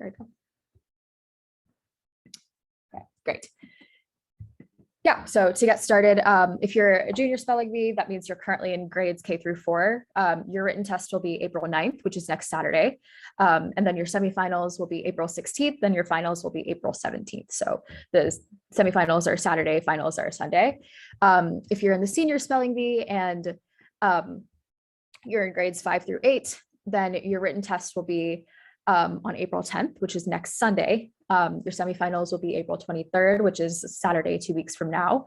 there we go. Okay, great. Yeah, so to get started, if you're a junior spelling bee, that means you're currently in grades K through 4. Your written test will be April 9th, which is next Saturday. And then your semifinals will be April 16th, then your finals will be April 17th. So the semifinals are Saturday, finals are Sunday. If you're in the senior spelling bee and you're in grades 5 through 8, then your written test will be on April 10th, which is next Sunday. Your semifinals will be April 23rd, which is Saturday, 2 weeks from now.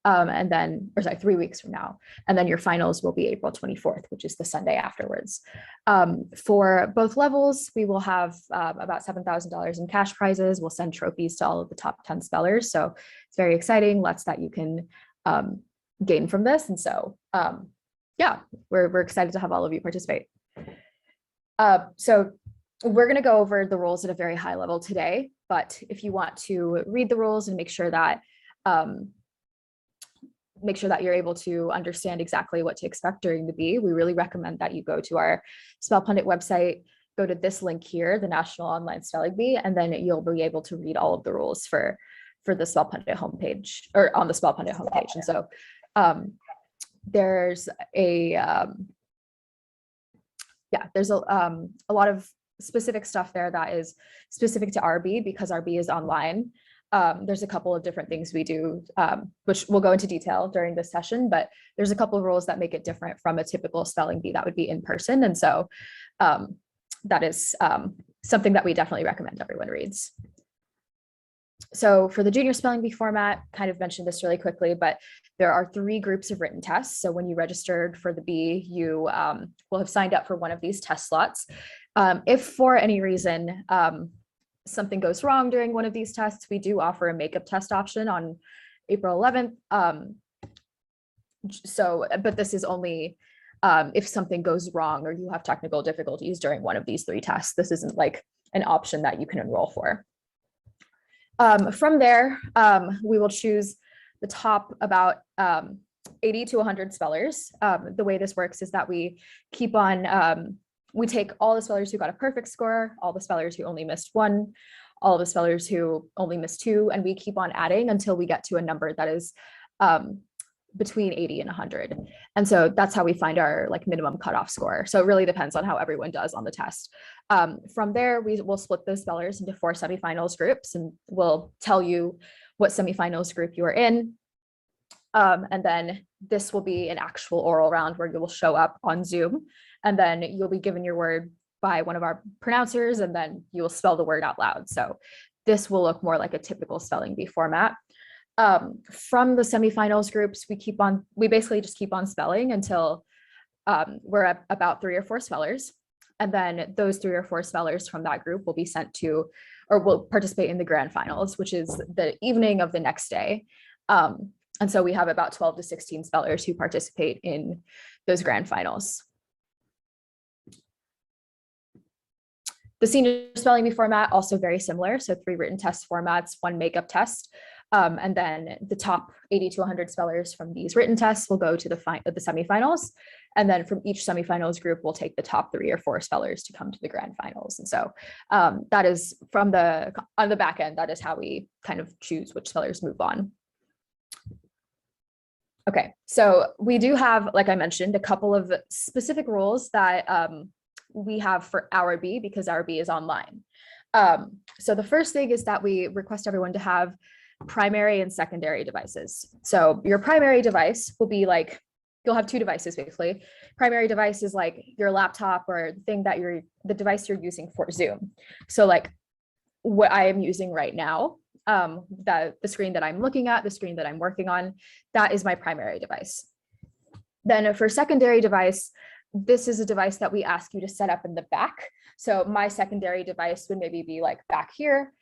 And then, or sorry, 3 weeks from now. And then your finals will be April 24th, which is the Sunday afterwards. For both levels, we will have about $7,000 in cash prizes. We'll send trophies to all of the top 10 spellers. So it's very exciting, lots that you can gain from this. And so, yeah, we're excited to have all of you participate. So we're going to go over the rules at a very high level today, but if you want to read the rules and make sure that you're able to understand exactly what to expect during the bee, we really recommend that you go to our SpellPundit website, go to this link here, the National Online Spelling Bee, and then you'll be able to read all of the rules for the SpellPundit homepage, or on the SpellPundit homepage. And so there's a lot of specific stuff there that is specific to RB because RB is online. There's a couple of different things we do, which we'll go into detail during this session, but there's a couple of rules that make it different from a typical spelling bee that would be in person. And so that is something that we definitely recommend everyone reads. So for the junior spelling bee format, kind of mentioned this really quickly, but there are 3 groups of written tests. So when you registered for the bee, you will have signed up for one of these test slots. If for any reason something goes wrong during one of these tests, we do offer a makeup test option on April 11th. But this is only if something goes wrong or you have technical difficulties during one of these 3 tests. This isn't like an option that you can enroll for. From there, we will choose the top about 80 to 100 spellers. The way this works is that we keep on, we take all the spellers who got a perfect score, all the spellers who only missed 1, all the spellers who only missed 2, and we keep on adding until we get to a number that is between 80 and 100. And so that's how we find our like minimum cutoff score. So it really depends on how everyone does on the test. From there, we will split those spellers into 4 semifinals groups, and we'll tell you what semifinals group you are in. And then this will be an actual oral round where you will show up on Zoom, and then you'll be given your word by one of our pronouncers, and then you will spell the word out loud. So this will look more like a typical spelling bee format. From the semifinals groups, we basically just keep on spelling until we're at about 3 or 4 spellers. And then those 3 or 4 spellers from that group will be sent to, or will participate in the grand finals, which is the evening of the next day. And so we have about 12 to 16 spellers who participate in those grand finals. The senior spelling bee format, also very similar. So 3 written test formats, 1 makeup test. And then the top 80 to 100 spellers from these written tests will go to the semifinals. And then from each semifinals group, we'll take the top 3 or 4 spellers to come to the grand finals. And so that is on the back end, that is how we kind of choose which spellers move on. Okay, so we do have, like I mentioned, a couple of specific rules that we have for our bee because our bee is online. So the first thing is that we request everyone to have primary and secondary devices. So your primary device will be like, you'll have 2 devices basically. Primary device is like your laptop or the thing that the device you're using for Zoom. So like what I am using right now, the screen that I'm looking at, the screen that I'm working on, that is my primary device. Then for secondary device, this is a device that we ask you to set up in the back. So my secondary device would maybe be like back here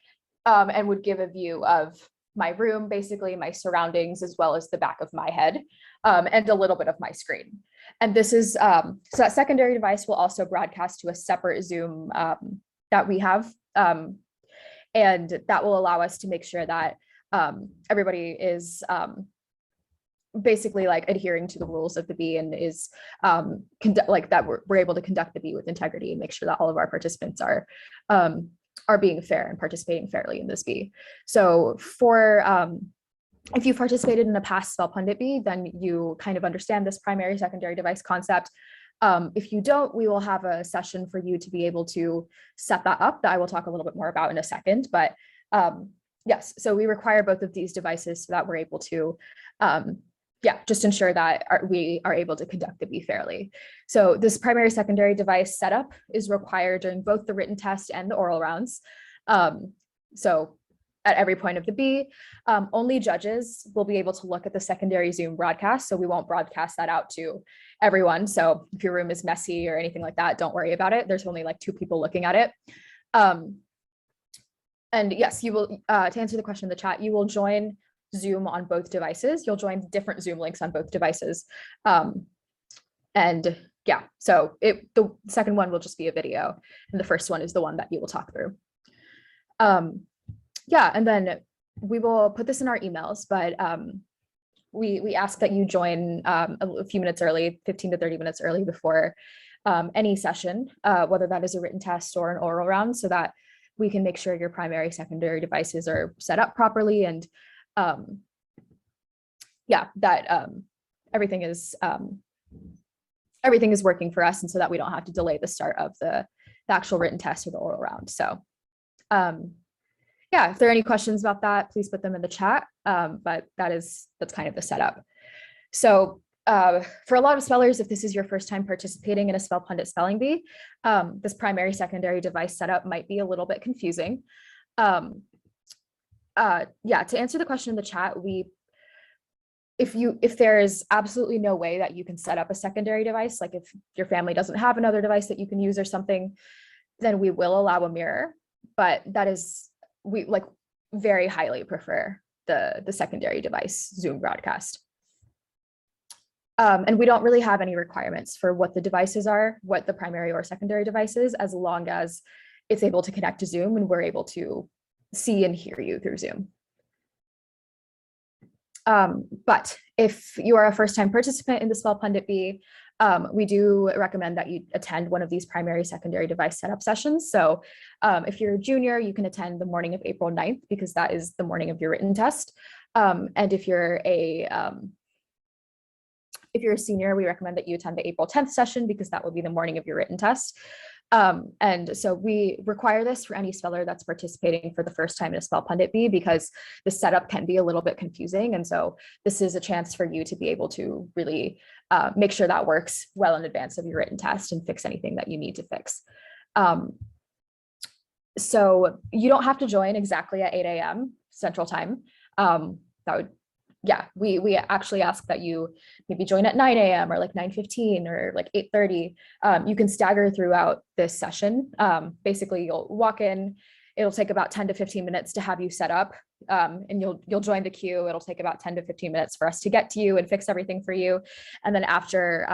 and would give a view of my room, basically my surroundings, as well as the back of my head and a little bit of my screen. And this is, so that secondary device will also broadcast to a separate Zoom that we have. And that will allow us to make sure that everybody is basically like adhering to the rules of the bee and is like that we're able to conduct the bee with integrity and make sure that all of our participants are are being fair and participating fairly in this bee. So for if you participated in a past SpellPundit bee, then you kind of understand this primary secondary device concept. If you don't, we will have a session for you to be able to set that up that I will talk a little bit more about in a second. But yes, so we require both of these devices so that we're able to just ensure that we are able to conduct the bee fairly. So this primary secondary device setup is required during both the written test and the oral rounds. So at every point of the bee, only judges will be able to look at the secondary Zoom broadcast. So we won't broadcast that out to everyone. So if your room is messy or anything like that, don't worry about it. There's only like 2 people looking at it. And yes, you will, to answer the question in the chat, you will join Zoom on both devices. You'll join different Zoom links on both devices. And yeah, so the second one will just be a video, and the first one is the one that you will talk through. Yeah, and then we will put this in our emails, but we ask that you join a few minutes early, 15 to 30 minutes early before any session, whether that is a written test or an oral round, so that we can make sure your primary, secondary devices are set up properly, and that everything is working for us, and so that we don't have to delay the start of the actual written test or the oral round. So yeah, if there are any questions about that, please put them in the chat. But that's kind of the setup. So for a lot of spellers, if this is your first time participating in a SpellPundit spelling bee, this primary secondary device setup might be a little bit confusing. Yeah, to answer the question in the chat, if there is absolutely no way that you can set up a secondary device, like if your family doesn't have another device that you can use or something, then we will allow a mirror. But that is, we like very highly prefer the secondary device Zoom broadcast. And we don't really have any requirements for what the devices are, what the primary or secondary device is, as long as it's able to connect to Zoom and we're able to see and hear you through Zoom. But if you are a first-time participant in the SpellPundit bee, we do recommend that you attend one of these primary secondary device setup sessions. So if you're a junior, you can attend the morning of April 9th, because that is the morning of your written test. And if you're a senior, we recommend that you attend the April 10th session, because that will be the morning of your written test. And so we require this for any speller that's participating for the first time in a SpellPundit bee, because the setup can be a little bit confusing. And so this is a chance for you to be able to really make sure that works well in advance of your written test and fix anything that you need to fix. So you don't have to join exactly at 8 a.m. Central Time. We actually ask that you maybe join at 9 a.m. or like 9:15 or like 8:30. You can stagger throughout this session. Basically, you'll walk in, it'll take about 10 to 15 minutes to have you set up, and you'll join the queue. It'll take about 10 to 15 minutes for us to get to you and fix everything for you. And then after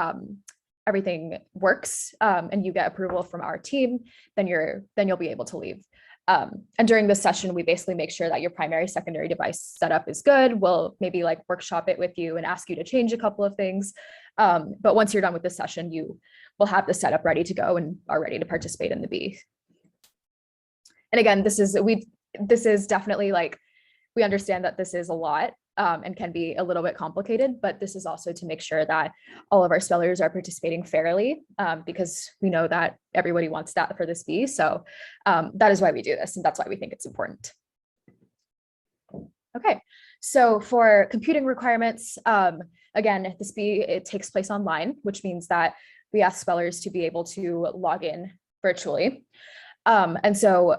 everything works and you get approval from our team, then you'll be able to leave. And during this session, we basically make sure that your primary secondary device setup is good. We'll maybe like workshop it with you and ask you to change a couple of things. But once you're done with this session, you will have the setup ready to go and are ready to participate in the bee. And again, this is definitely like, we understand that this is a lot and can be a little bit complicated, but this is also to make sure that all of our spellers are participating fairly, because we know that everybody wants that for this bee. So that is why we do this, and that's why we think it's important. Okay, so for computing requirements, again, this bee, it takes place online, which means that we ask spellers to be able to log in virtually. And so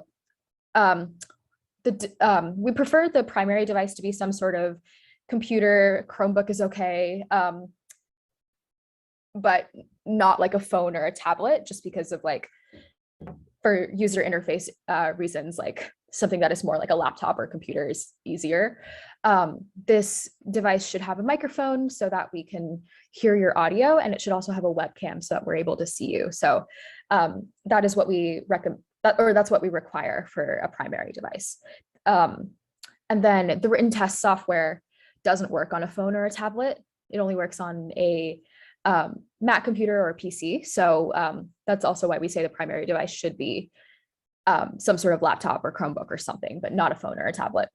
we prefer the primary device to be some sort of computer. Chromebook is okay, but not like a phone or a tablet, just because of like, for user interface reasons, like something that is more like a laptop or computer is easier. This device should have a microphone so that we can hear your audio, and it should also have a webcam so that we're able to see you. So that is what we recommend, or that's what we require for a primary device. And then the written test software doesn't work on a phone or a tablet. It only works on a Mac computer or a PC. So that's also why we say the primary device should be some sort of laptop or Chromebook or something, but not a phone or a tablet.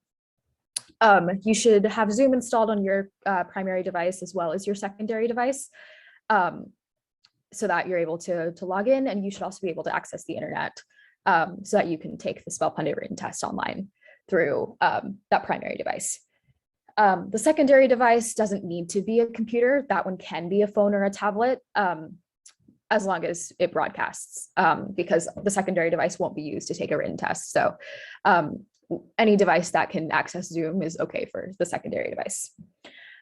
You should have Zoom installed on your primary device as well as your secondary device, so that you're able to log in, and you should also be able to access the internet so that you can take the SpellPundit written test online through that primary device. The secondary device doesn't need to be a computer. That one can be a phone or a tablet, as long as it broadcasts, because the secondary device won't be used to take a written test. So any device that can access Zoom is okay for the secondary device.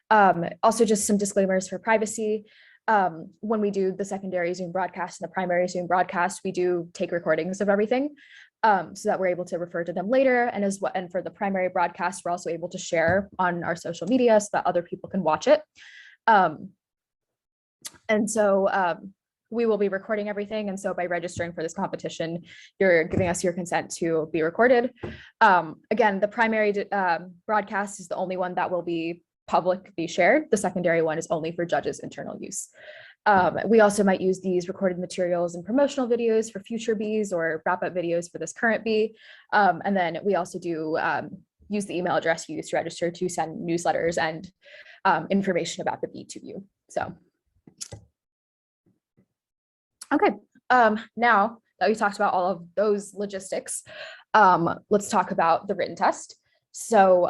Also, just some disclaimers for privacy. When we do the secondary Zoom broadcast and the primary Zoom broadcast, we do take recordings of everything, so that we're able to refer to them later. And and for the primary broadcast, we're also able to share on our social media so that other people can watch it. And so we will be recording everything. And so by registering for this competition, you're giving us your consent to be recorded. Again, the primary broadcast is the only one that will be publicly shared. The secondary one is only for judges' internal use. We also might use these recorded materials and promotional videos for future Bs or wrap-up videos for this current B. And then we also do use the email address you used to register to send newsletters and information about the B to you. So. Okay, now that we talked about all of those logistics, let's talk about the written test. So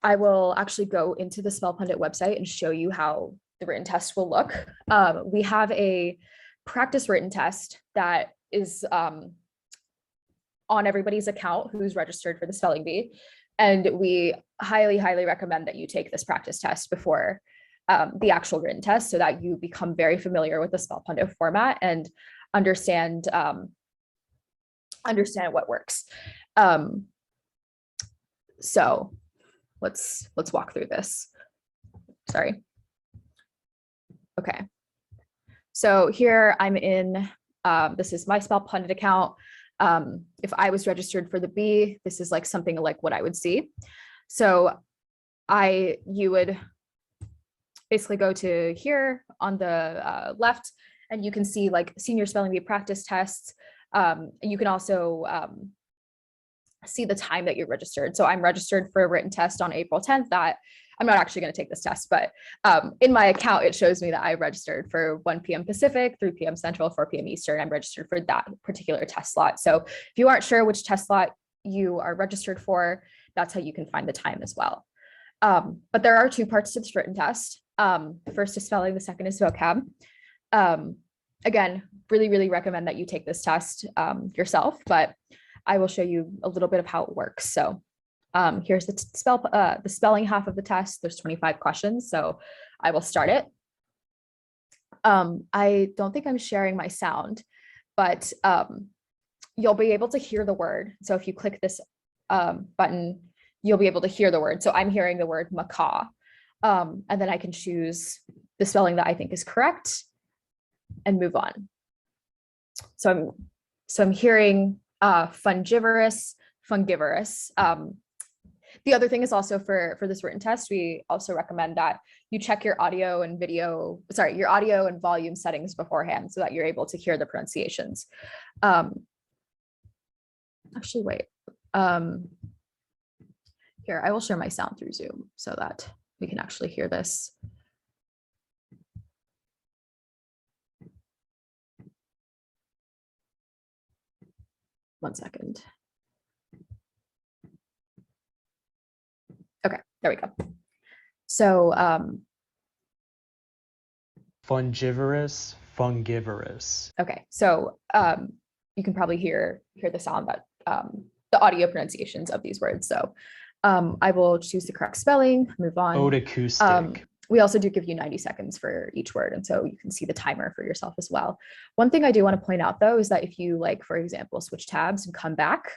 I will actually go into the SpellPundit website and show you how the written test will look. We have a practice written test that is on everybody's account who's registered for the spelling bee. And we highly, highly recommend that you take this practice test before the actual written test, so that you become very familiar with the SpellPundit format and understand what works. So let's walk through this. Sorry. Okay. So here I'm in, this is my SpellPundit account. If I was registered for the B, this is like something like what I would see. So you would basically go to here on the left, and you can see like senior spelling bee practice tests. You can also see the time that you're registered. So I'm registered for a written test on April 10th. That I'm not actually going to take this test, but in my account, it shows me that I registered for 1 p.m. Pacific, 3 p.m. Central, 4 p.m. Eastern. I'm registered for that particular test slot. So if you aren't sure which test slot you are registered for, that's how you can find the time as well. But there are 2 parts to this written test. The first is spelling, the second is vocab. Again, really, really recommend that you take this test yourself, but I will show you a little bit of how it works. So here's the spelling half of the test. There's 25 questions, so I will start it. I don't think I'm sharing my sound, but you'll be able to hear the word. So if you click this button, you'll be able to hear the word. So I'm hearing the word macaw. And then I can choose the spelling that I think is correct and move on. So I'm hearing fungivorous, fungivorous. The other thing is also for this written test, we also recommend that you check your audio and volume settings beforehand so that you're able to hear the pronunciations. Actually, wait. Here, I will share my sound through Zoom so that we can actually hear this. One second. Okay, there we go. So fungivorous, fungivorous. Okay, so you can probably hear the sound that the audio pronunciations of these words. So I will choose the correct spelling, move on. Ode acoustic. We also do give you 90 seconds for each word, and so you can see the timer for yourself as well. One thing I do want to point out, though, is that if you, like, for example, switch tabs and come back,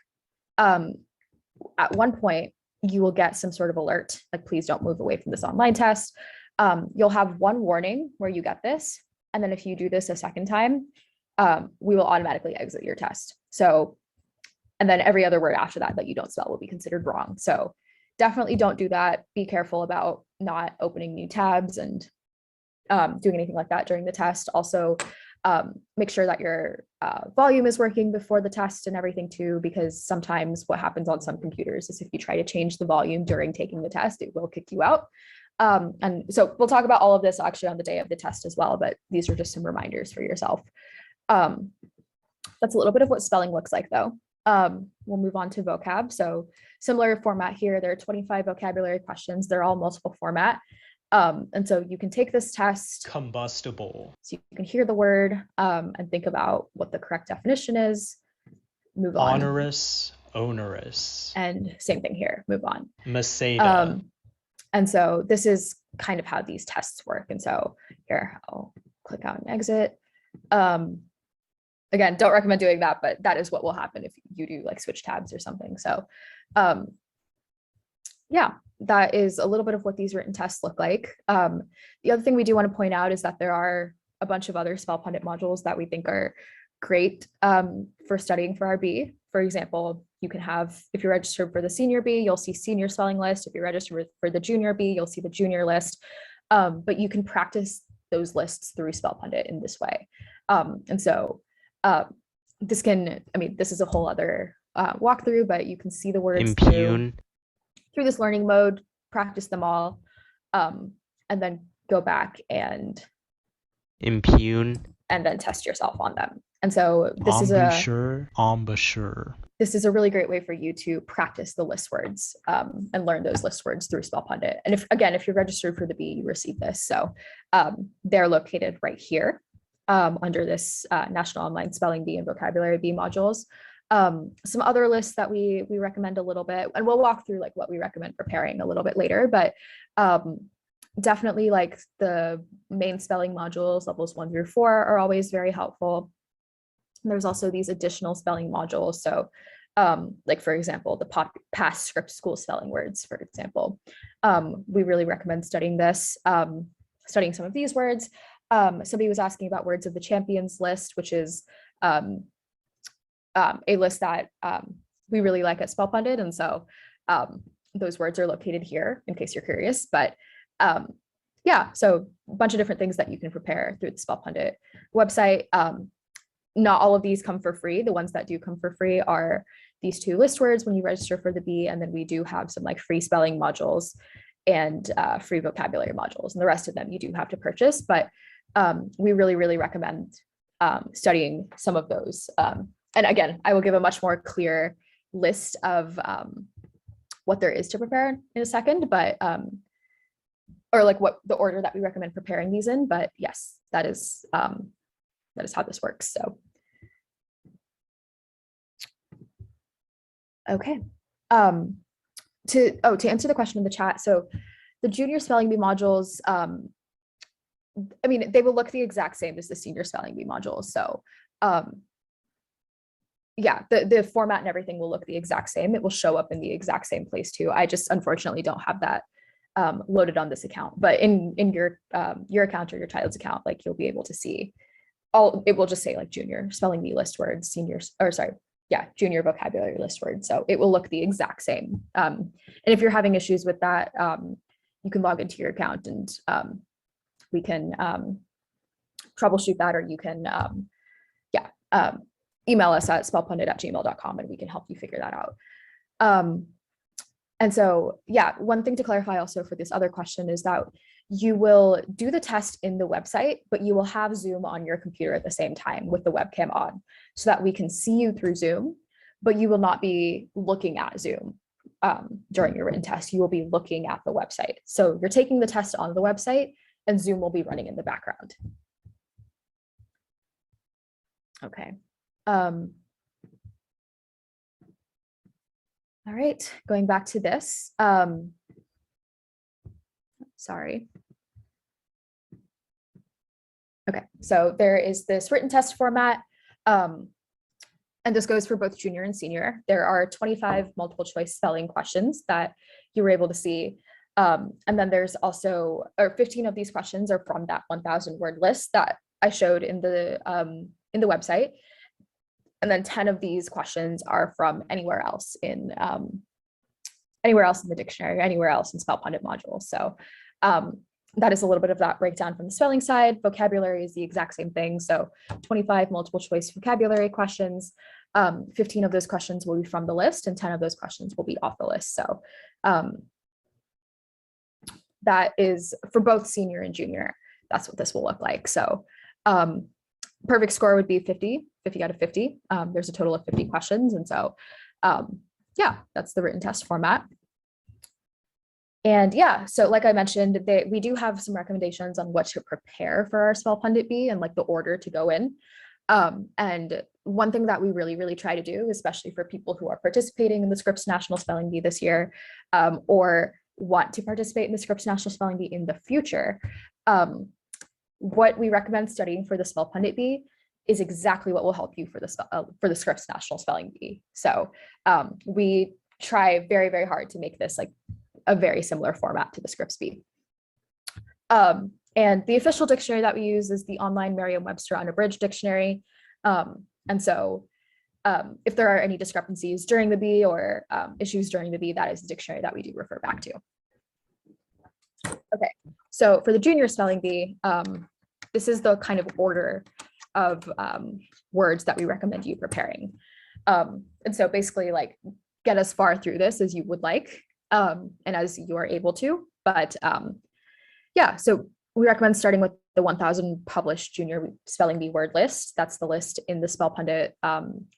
at one point, you will get some sort of alert, like, please don't move away from this online test. You'll have one warning where you get this, and then if you do this a second time, we will automatically exit your test. So, and then every other word after that you don't spell will be considered wrong. So definitely don't do that. Be careful about not opening new tabs and doing anything like that during the test. Also, Make sure that your volume is working before the test and everything too, because sometimes what happens on some computers is if you try to change the volume during taking the test, it will kick you out. And so we'll talk about all of this actually on the day of the test as well, but these are just some reminders for yourself. That's a little bit of what spelling looks like though. We'll move on to vocab. So similar format here, there are 25 vocabulary questions. They're all multiple format. And so you can take this test. Combustible. So you can hear the word and think about what the correct definition is. Move on. Onerous, onerous. And same thing here, move on. Masada. And so this is kind of how these tests work. And so here, I'll click out and exit. Again, don't recommend doing that, but that is what will happen if you do like switch tabs or something. So yeah, that is a little bit of what these written tests look like. The other thing we do want to point out is that there are a bunch of other SpellPundit modules that we think are great for studying for our B. For example, you can have, if you're registered for the senior B, you'll see senior spelling list. If you're registered for the junior B, you'll see the junior list. But you can practice those lists through SpellPundit in this way. And so this can, I mean, this is a whole other walkthrough, but you can see the words Impugn. through this learning mode, practice them all, and then go back and Impugn. and then test yourself on them. And so Embouchure. This is a really great way for you to practice the list words and learn those list words through SpellPundit. And if you're registered for the B, you receive this. So they're located right here under this National Online Spelling Bee and Vocabulary B modules. Some other lists that we recommend a little bit, and we'll walk through like what we recommend preparing a little bit later, but definitely like the main spelling modules, levels 1 through 4 are always very helpful. And there's also these additional spelling modules. So like for example, the past script school spelling words, for example, we really recommend studying this, studying some of these words. Somebody was asking about words of the champions list, which is a list that we really like at SpellPundit. And so those words are located here in case you're curious, but yeah, so a bunch of different things that you can prepare through the SpellPundit website. Not all of these come for free. The ones that do come for free are these 2 list words when you register for the B, and then we do have some like free spelling modules and free vocabulary modules, and the rest of them you do have to purchase, but we really, really recommend studying some of those. And again, I will give a much more clear list of what there is to prepare in a second, but or like what the order that we recommend preparing these in, but yes, that is how this works. So, okay. To answer the question in the chat, so the junior spelling bee modules, I mean, they will look the exact same as the senior spelling bee modules. So yeah, the format and everything will look the exact same. It will show up in the exact same place too. I just unfortunately don't have that loaded on this account, but in your account or your child's account, like you'll be able to see all, it will just say like junior spelling bee list words, junior vocabulary list words. So it will look the exact same. And if you're having issues with that, you can log into your account and we can troubleshoot that, or you can email us at spellpundit@gmail.com and we can help you figure that out. And so, yeah, one thing to clarify also for this other question is that you will do the test in the website, but you will have Zoom on your computer at the same time with the webcam on so that we can see you through Zoom, but you will not be looking at Zoom during your written test. You will be looking at the website. So you're taking the test on the website and Zoom will be running in the background. Okay. All right, going back to this. Sorry. Okay, so there is this written test format, and this goes for both junior and senior. There are 25 multiple choice spelling questions that you were able to see. And then there's also, or 15 of these questions are from that 1,000 word list that I showed in the website. And then 10 of these questions are from anywhere else in the dictionary, anywhere else in SpellPundit modules. So that is a little bit of that breakdown from the spelling side. Vocabulary is the exact same thing. So 25 multiple choice vocabulary questions. 15 of those questions will be from the list and 10 of those questions will be off the list. So that is for both senior and junior. That's what this will look like. So perfect score would be 50 out of 50. There's a total of 50 questions. And so yeah, that's the written test format. And yeah, so like I mentioned, we do have some recommendations on what to prepare for our SpellPundit B and like the order to go in. And one thing that we really try to do, especially for people who are participating in the Scripps National Spelling Bee this year, or want to participate in the Scripps National Spelling Bee in the future, what we recommend studying for the SpellPundit Bee is exactly what will help you for the Scripps National Spelling Bee. So we try very hard to make this like a very similar format to the Scripps Bee. And the official dictionary that we use is the online Merriam-Webster Unabridged Dictionary. And so if there are any discrepancies during the bee or issues during the bee, that is the dictionary that we do refer back to. Okay, so for the junior spelling bee, this is the kind of order of words that we recommend you preparing. And so basically like get as far through this as you would like and as you are able to, but yeah, so we recommend starting with the 1,000 published junior spelling bee word list. That's the list in the SpellPundit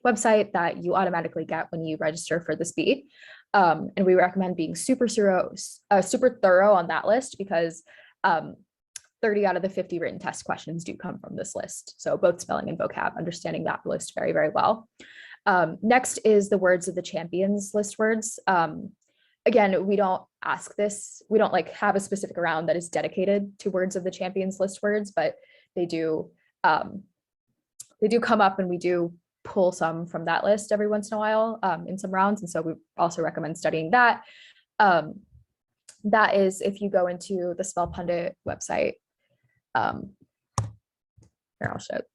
website that you automatically get when you register for this bee. And we recommend being super thorough on that list because 30 out of the 50 written test questions do come from this list. So both spelling and vocab, understanding that list very well. Next is the words of the champions list words. Again, we don't ask this, we don't like have a specific round that is dedicated to words of the champions list words, but they do come up and we do pull some from that list every once in a while in some rounds. And so we also recommend studying that. That is if you go into the SpellPundit website. Here,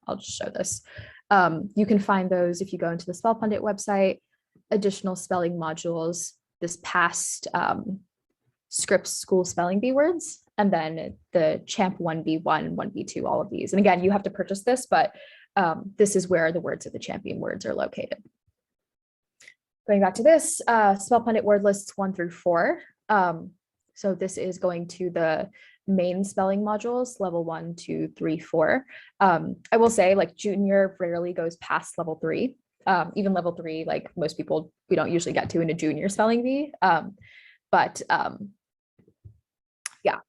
I'll just show this. You can find those if you go into the SpellPundit website, additional spelling modules, this past Scripps school spelling bee words, and then the Champ 1B1, 1B2, all of these. And again, you have to purchase this, but this is where the words of the champion words are located. Going back to this, SpellPundit word lists 1 through 4. So this is going to the main spelling modules, level 1, 2, 3, 4. I will say like junior rarely goes past level 3. Even level 3, like most people, we don't usually get to in a junior spelling bee. Yeah,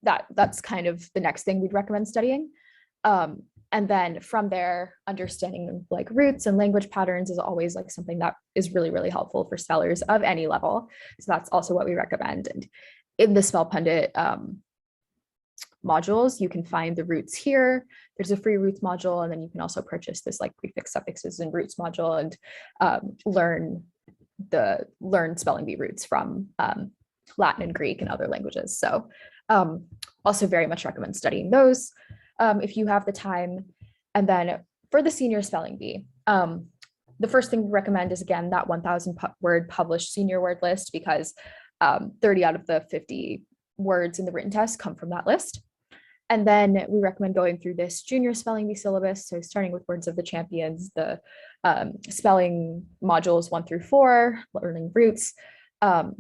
that's kind of the next thing we'd recommend studying. And then from there, understanding like roots and language patterns is always like something that is really helpful for spellers of any level. So that's also what we recommend. And in the SpellPundit modules, you can find the roots here. There's a free roots module, and then you can also purchase this like prefix, suffixes, and roots module and learn spelling bee roots from Latin and Greek and other languages. So also very much recommend studying those if you have the time. And then for the senior spelling bee, the first thing we recommend is again that 1,000 word published senior word list because 30 out of the 50 words in the written test come from that list. And then we recommend going through this junior spelling bee syllabus. So starting with words of the champions, the spelling modules 1 through 4, learning roots. And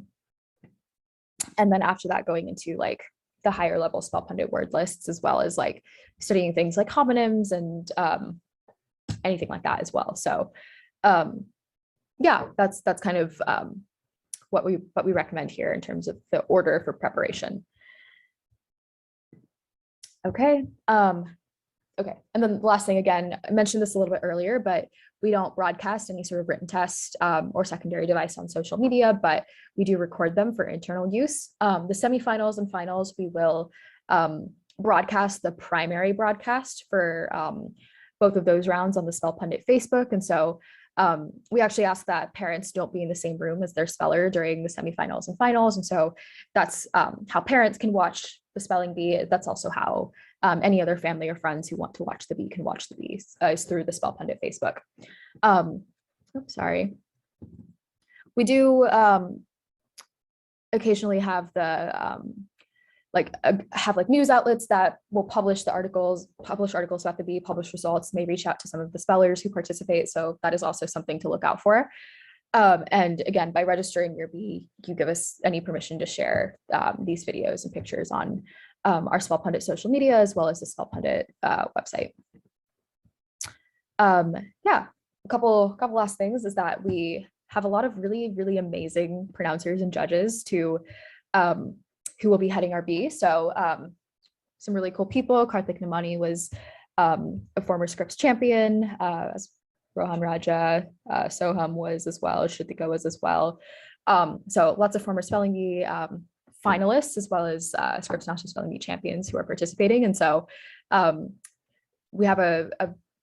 then after that, going into like the higher level SpellPundit word lists, as well as like studying things like homonyms and anything like that as well. So yeah, that's kind of what we recommend here in terms of the order for preparation. Okay. Okay. And then the last thing, again, I mentioned this a little bit earlier, but we don't broadcast any sort of written test or secondary device on social media, but we do record them for internal use. The semifinals and finals, we will broadcast the primary broadcast for both of those rounds on the SpellPundit Facebook. And so we actually ask that parents don't be in the same room as their speller during the semifinals and finals. And so that's how parents can watch the spelling bee. That's also how any other family or friends who want to watch the bee can watch the bees is through the SpellPundit Facebook. Oops, sorry. We do occasionally have the have like news outlets that will publish articles about the bee, publish results, may reach out to some of the spellers who participate. So that is also something to look out for. And again, by registering your bee, you give us any permission to share these videos and pictures on our SpellPundit social media, as well as the SpellPundit website. Yeah, a couple last things is that we have a lot of really, really amazing pronouncers and judges who will be heading our bee. So some really cool people. Karthik Namani was a former Scripps champion, as Rohan Raja, Soham was as well, Shritika was as well. So lots of former Spelling Bee finalists, as well as Scripps National Spelling Bee champions who are participating. And so we have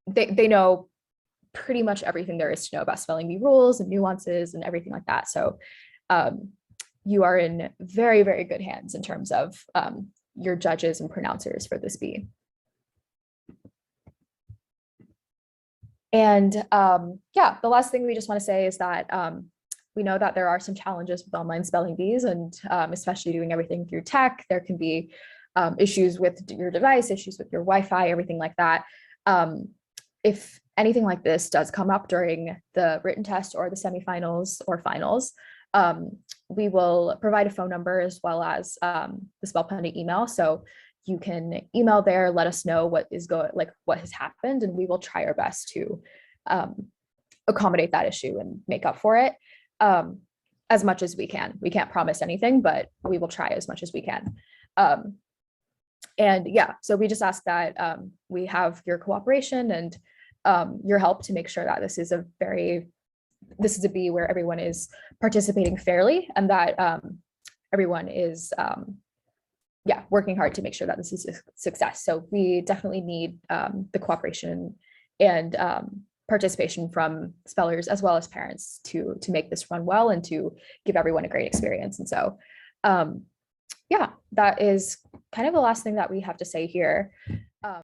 they know pretty much everything there is to know about Spelling Bee rules and nuances and everything like that. So you are in very, very good hands in terms of your judges and pronouncers for this bee. And yeah, the last thing we just want to say is that we know that there are some challenges with online spelling bees, and especially doing everything through tech. There can be issues with your device, issues with your Wi-Fi, everything like that. If anything like this does come up during the written test or the semifinals or finals, we will provide a phone number as well as the SpellPundit email. So you can email there, let us know what has happened, and we will try our best to accommodate that issue and make up for it as much as we can. We can't promise anything, but we will try as much as we can. And yeah, so we just ask that we have your cooperation and your help to make sure that this is a bee where everyone is participating fairly, and that everyone is working hard to make sure that this is a success. So we definitely need the cooperation and participation from spellers as well as parents to make this run well and to give everyone a great experience. And so yeah, that is kind of the last thing that we have to say here.